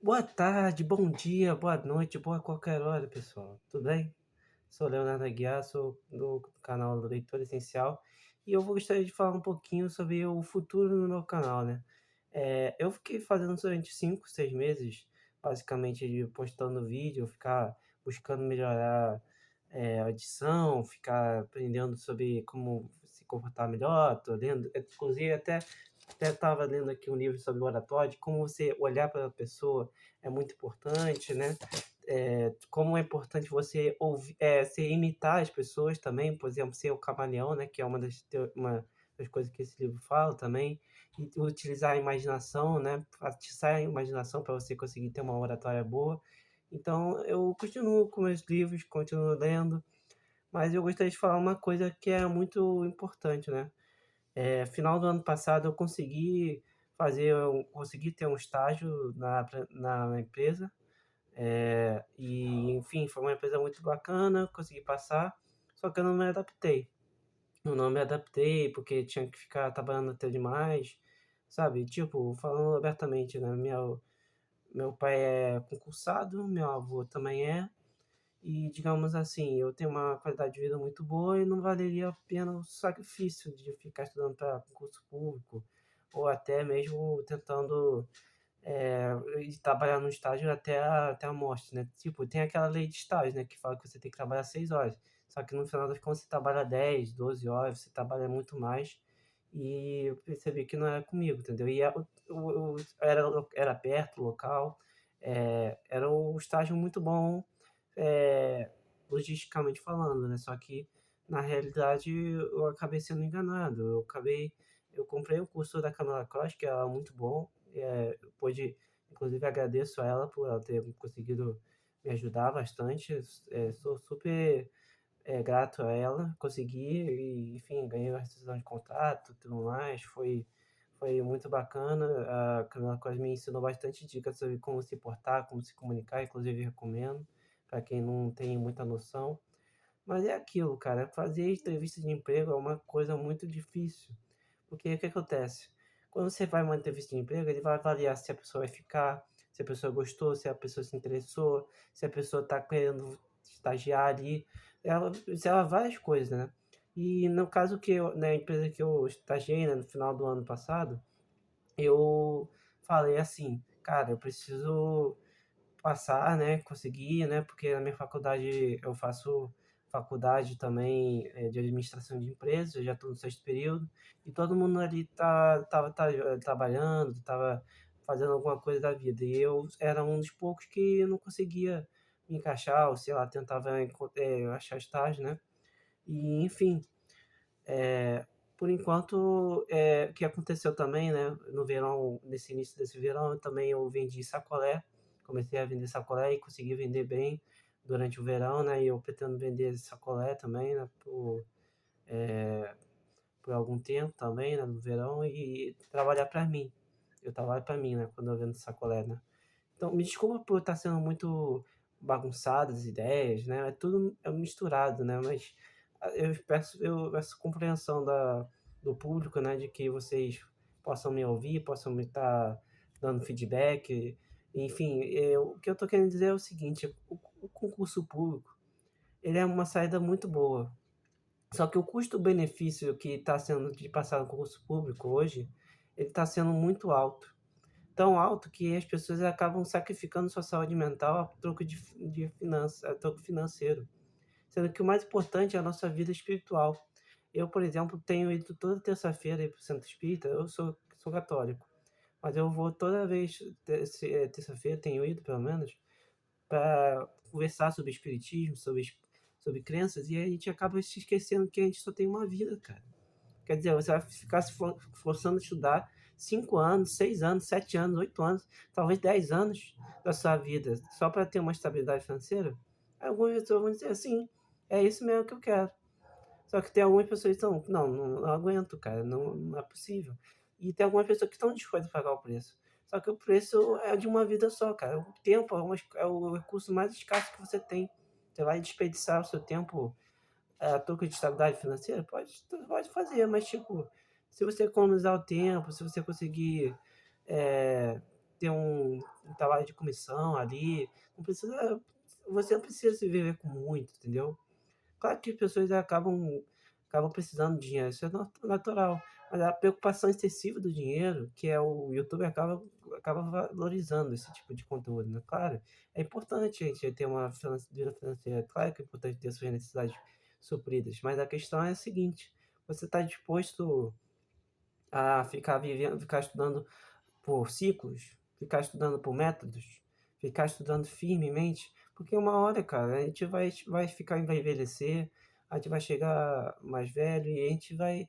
Boa tarde, bom dia, boa noite, boa qualquer hora, pessoal. Tudo bem? Sou Leonardo Aguiar, sou do canal do Leitor Essencial e eu gostaria de falar um pouquinho sobre o futuro do meu canal, né? Eu fiquei fazendo durante 5, 6 meses, basicamente postando vídeo, ficar buscando melhorar a edição, ficar aprendendo sobre como se comportar melhor. Tô lendo, inclusive até estava lendo aqui um livro sobre oratório, de como você olhar para a pessoa é muito importante, né? Como é importante você ouvir, você imitar as pessoas também, por exemplo, ser o camaleão, né? Que é uma das coisas que esse livro fala também, e utilizar a imaginação, né? Atiçar a imaginação para você conseguir ter uma oratória boa. Então, eu continuo com meus livros, continuo lendo, mas eu gostaria de falar uma coisa que é muito importante, né? Final do ano passado eu consegui ter um estágio na empresa, e enfim, foi uma empresa muito bacana, consegui passar, só que eu não me adaptei. Eu não me adaptei porque tinha que ficar trabalhando até demais, sabe? Tipo, falando abertamente, né? Meu pai é concursado, meu avô também é, e digamos assim, eu tenho uma qualidade de vida muito boa e não valeria a pena o sacrifício de ficar estudando para concurso público, ou até mesmo tentando e trabalhar no estágio até a morte, né? Tipo, tem aquela lei de estágio, né? Que fala que você tem que trabalhar 6 horas. Só que no final das contas você trabalha 10, 12 horas, você trabalha muito mais. E eu percebi que não era comigo, entendeu? Era perto o local, era um estágio muito bom, é, logisticamente falando, né? Só que na realidade eu acabei sendo enganado. Eu comprei o curso da Camila Cross, que era muito bom. Pude, inclusive agradeço a ela por ela ter conseguido me ajudar bastante. Sou super grato a ela. Consegui e, enfim, ganhei a rescisão de contrato, e tudo mais. Foi muito bacana. A Camila Cross me ensinou bastante dicas sobre como se portar, como se comunicar. Inclusive recomendo para quem não tem muita noção. Mas é aquilo, cara, fazer entrevista de emprego é uma coisa muito difícil, porque o que acontece? Quando você vai uma entrevista de emprego, ele vai avaliar se a pessoa vai ficar, se a pessoa gostou, se a pessoa se interessou, se a pessoa está querendo estagiar ali, ela várias coisas, né? E no caso na empresa que eu estagiei, né, no final do ano passado, eu falei assim, cara, eu preciso passar, né, conseguir, né, porque na minha faculdade eu faço faculdade também, de administração de empresas, eu já estou no sexto período, e todo mundo ali trabalhando, estava fazendo alguma coisa da vida, e eu era um dos poucos que não conseguia me encaixar, ou sei lá, tentava achar estágio, né, e enfim, eh, por enquanto, o que aconteceu também, né, no verão, nesse início desse verão, eu vendi sacolé, comecei a vender sacolé e consegui vender bem durante o verão, né, e eu pretendo vender sacolé também, né, por algum tempo também, né, no verão e trabalhar para mim. Eu trabalho para mim, né, quando eu vendo sacolé, né. Então, me desculpa por estar sendo muito bagunçado as ideias, né, é misturado, né, mas eu peço compreensão do público, né, de que vocês possam me ouvir, possam me estar dando feedback, enfim, o que eu estou querendo dizer é o seguinte: o concurso público, ele é uma saída muito boa, só que o custo-benefício que está sendo de passar no concurso público hoje, ele está sendo muito alto. Tão alto que as pessoas acabam sacrificando sua saúde mental a troco a troco financeiro, sendo que o mais importante é a nossa vida espiritual. Eu, por exemplo, tenho ido toda terça-feira aí para o centro espírita, eu sou católico, mas eu vou toda vez, terça-feira, tenho ido pelo menos, para conversar sobre espiritismo, sobre crenças, e a gente acaba se esquecendo que a gente só tem uma vida, cara. Quer dizer, você vai ficar se forçando a estudar 5 anos, 6 anos, 7 anos, 8 anos, talvez 10 anos da sua vida, só para ter uma estabilidade financeira? Algumas pessoas vão dizer assim: é isso mesmo que eu quero. Só que tem algumas pessoas que estão, não, não aguento, cara, não é possível. E tem algumas pessoas que estão dispostas a pagar o preço. Só que o preço é de uma vida só, cara. O tempo é o recurso mais escasso que você tem. Você vai desperdiçar o seu tempo a troca de estabilidade financeira? Pode fazer, mas tipo, se você economizar o tempo, se você conseguir ter um trabalho de comissão ali, não precisa você não precisa se viver com muito, entendeu? Claro que as pessoas acabam precisando de dinheiro, isso é natural, mas a preocupação excessiva do dinheiro, que é o YouTube acaba valorizando esse tipo de conteúdo, né. Claro, é importante a gente ter uma vida financeira, claro que é importante ter suas necessidades supridas, mas a questão é a seguinte: você está disposto a ficar estudando por ciclos, ficar estudando por métodos, ficar estudando firmemente, porque uma hora, cara, a gente vai envelhecer, a gente vai chegar mais velho e a gente vai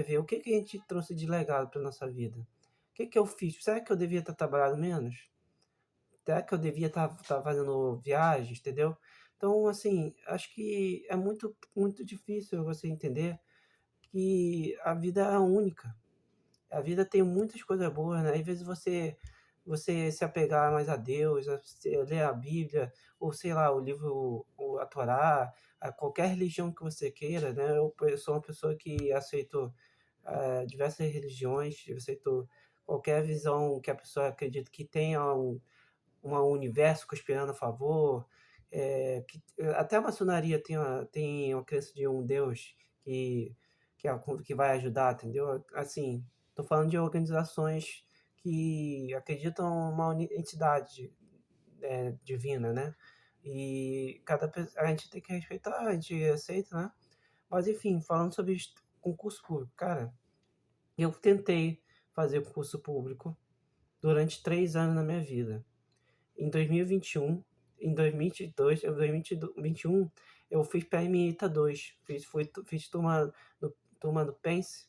ver o que que a gente trouxe de legado para nossa vida. O que que eu fiz? Será que eu devia ter trabalhado menos? Será que eu devia estar fazendo viagens, entendeu? Então, assim, acho que é muito difícil você entender que a vida é única. A vida tem muitas coisas boas, né, às vezes você se apegar mais a Deus, você ler a Bíblia, ou sei lá, a Torá, a qualquer religião que você queira, né, eu sou uma pessoa que aceitou, diversas religiões, eu aceito qualquer visão que a pessoa acredita que tenha um universo conspirando a favor, que até a maçonaria tem uma crença de um Deus que que vai ajudar, entendeu? Assim, tô falando de organizações que acreditam numa entidade, divina, né. E a gente tem que respeitar, a gente aceita, né. Mas enfim, falando sobre concurso público, cara, eu tentei fazer concurso público durante 3 anos na minha vida. Em 2021, em 2022, em 2021, eu fiz PMITA 2, fiz turma do Pense,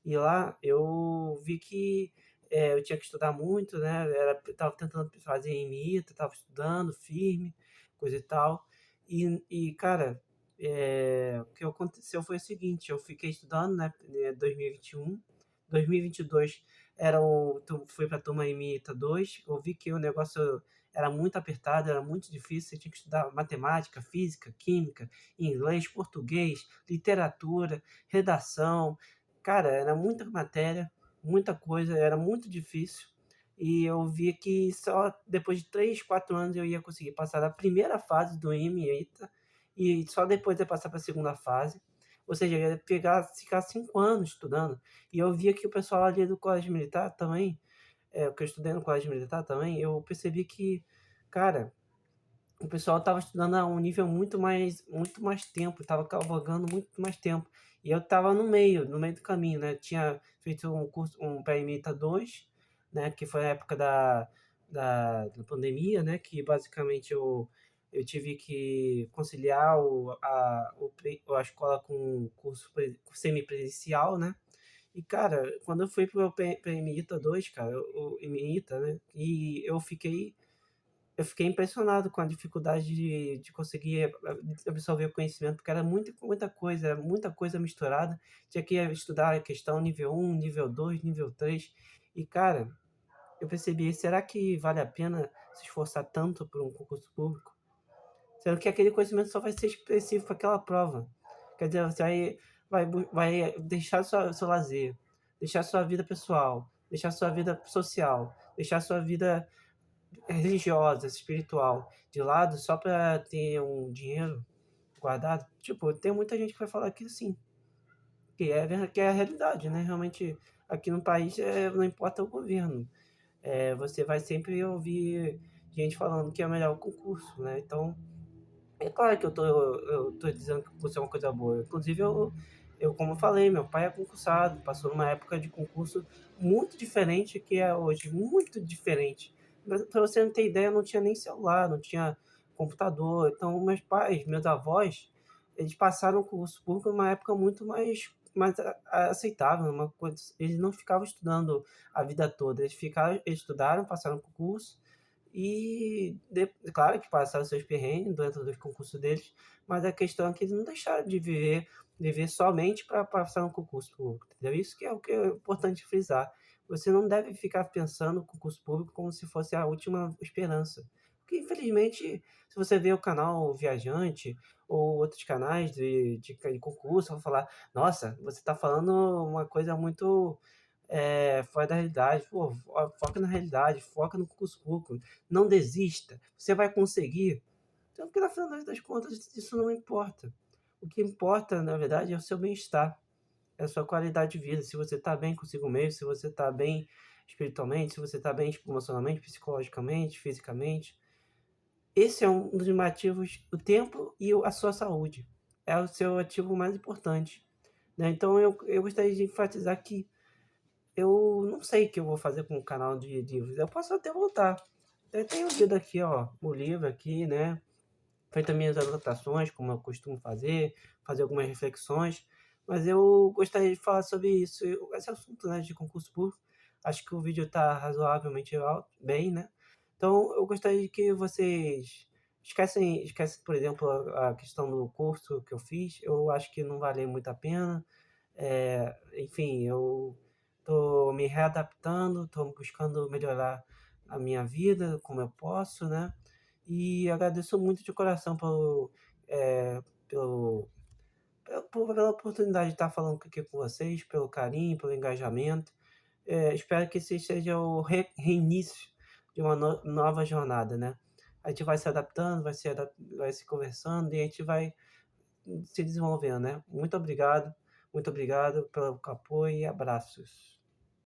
e lá eu vi que, eu tinha que estudar muito, né, estava tentando fazer MITA, estava estudando firme, coisa e tal. Cara, o que aconteceu foi o seguinte, eu fiquei estudando, né, 2021, 2022 fui para a turma MITA 2, eu vi que o negócio era muito apertado, era muito difícil, você tinha que estudar matemática, física, química, inglês, português, literatura, redação. Cara, era muita matéria, muita coisa, era muito difícil. E eu via que só depois de 3, 4 anos eu ia conseguir passar da primeira fase do EMEITA, e só depois ia passar para a segunda fase. Ou seja, eu ia ficar 5 anos estudando. E eu via que o pessoal ali do colégio militar também, que eu estudei no colégio militar também, eu percebi que, cara, o pessoal estava estudando a um nível muito mais tempo, estava cavalgando muito mais tempo. E eu estava no meio do caminho, né, tinha feito um pré-mita 2, né, que foi a época da pandemia, né, que basicamente eu tive que conciliar a escola com o curso semipresencial, né. E cara, quando eu fui para o pré-mita 2, cara, o EMITA, né, e eu fiquei impressionado com a dificuldade de conseguir absorver o conhecimento, porque era muita coisa misturada. Tinha que estudar a questão nível um, nível 2, nível 3. E, cara, eu percebi, será que vale a pena se esforçar tanto por um concurso público? Sendo que aquele conhecimento só vai ser específico para aquela prova. Quer dizer, você vai deixar seu lazer, deixar sua vida pessoal, deixar sua vida social, deixar sua vida religiosa, espiritual, de lado só para ter um dinheiro guardado. Tipo, tem muita gente que vai falar que sim, que é a realidade, né, realmente aqui no país, não importa o governo, você vai sempre ouvir gente falando que é melhor o concurso, né, então é claro que eu tô dizendo que concurso é uma coisa boa. Inclusive, como eu falei, meu pai é concursado, passou numa época de concurso muito diferente que é hoje, muito diferente. Pra você não ter ideia, não tinha nem celular, não tinha computador. Então, meus avós, eles passaram o concurso público numa época muito mais aceitável, uma coisa, eles não ficavam estudando a vida toda, eles estudaram, passaram no concurso, claro que passaram seus perrengues dentro dos concursos deles, mas a questão é que eles não deixaram de viver somente para passar no concurso público, entendeu? Isso que é o que é importante frisar. Você não deve ficar pensando no concurso público como se fosse a última esperança. Porque, infelizmente, se você vê o canal Viajante ou outros canais de concurso, vão falar: nossa, você está falando uma coisa muito fora da realidade. Pô, foca na realidade, foca no concurso público, não desista, você vai conseguir. Então, porque no final das contas isso não importa. O que importa, na verdade, é o seu bem-estar, é a sua qualidade de vida. Se você está bem consigo mesmo, se você está bem espiritualmente, se você está bem tipo, emocionalmente, psicologicamente, fisicamente. Esse é um dos motivos, o tempo e a sua saúde. É o seu ativo mais importante. Né? Então eu gostaria de enfatizar que eu não sei o que eu vou fazer com o canal de livros. Eu posso até voltar. Eu tenho lido aqui, ó, o livro aqui, né? Feito minhas anotações, como eu costumo fazer algumas reflexões, mas eu gostaria de falar sobre isso, esse assunto, né, de concurso público. Acho que o vídeo está razoavelmente bem, né? Então, eu gostaria de que vocês esquecem, por exemplo, a questão do curso que eu fiz. Eu acho que não vale muito a pena. Enfim, eu estou me readaptando, estou buscando melhorar a minha vida como eu posso, né? E agradeço muito de coração eh, pelo, pela oportunidade de estar falando aqui com vocês, pelo carinho, pelo engajamento. Espero que esse seja o reinício de uma nova jornada, né? A gente vai se adaptando, vai se conversando e a gente vai se desenvolvendo, né? Muito obrigado pelo apoio e abraços.